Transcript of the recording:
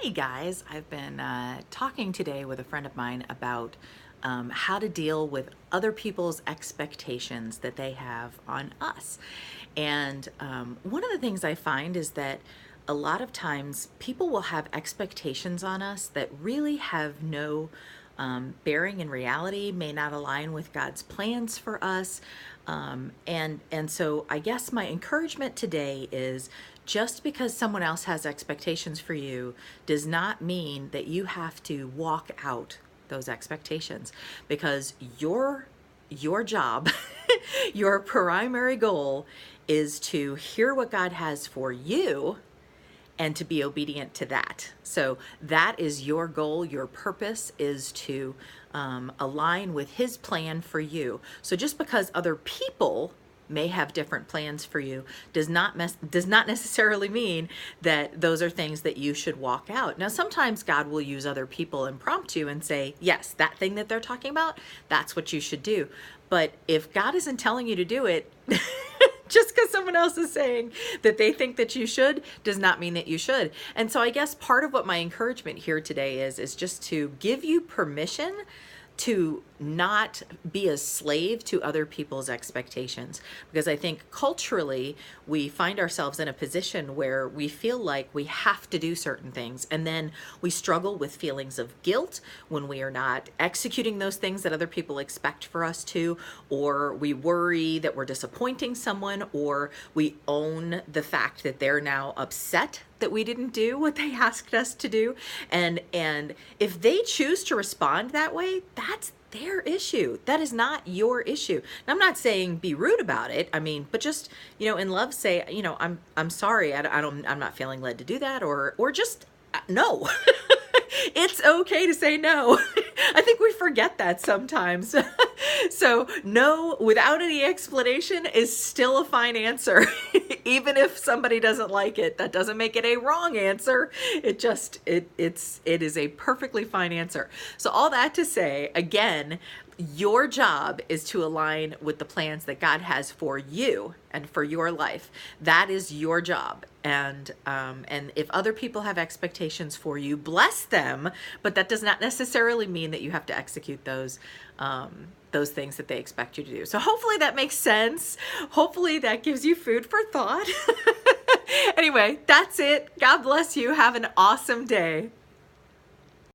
Hey guys, I've been talking today with a friend of mine about how to deal with other people's expectations that they have on us. And one of the things I find is that a lot of times people will have expectations on us that really have no bearing in reality, may not align with God's plans for us. And so I guess my encouragement today is just because someone else has expectations for you does not mean that you have to walk out those expectations, because your job, your primary goal is to hear what God has for you and to be obedient to that. So that is your goal. Your purpose is to align with His plan for you. So just because other people may have different plans for you does not necessarily mean that those are things that you should walk out. Now, sometimes God will use other people impromptu and say, yes, that thing that they're talking about, that's what you should do. But if God isn't telling you to do it, just because someone else is saying that they think that you should does not mean that you should. And so I guess part of what my encouragement here today is just to give you permission to not be a slave to other people's expectations. Because I think culturally, we find ourselves in a position where we feel like we have to do certain things. And then we struggle with feelings of guilt when we are not executing those things that other people expect for us to, or we worry that we're disappointing someone, or we own the fact that they're now upset that we didn't do what they asked us to do. And if they choose to respond that way, that's their issue. That is not your issue. And I'm not saying be rude about it. I mean, but just, in love say, I'm sorry. I'm not feeling led to do that, or just no. It's okay to say no. I think we forget that sometimes. So no, without any explanation is still a fine answer. Even if somebody doesn't like it, that doesn't make it a wrong answer. It is a perfectly fine answer. So all that to say, again, your job is to align with the plans that God has for you and for your life. That is your job. And if other people have expectations for you, bless them. But that does not necessarily mean that you have to execute those things that they expect you to do. So hopefully that makes sense. Hopefully that gives you food for thought. Anyway, that's it. God bless you. Have an awesome day.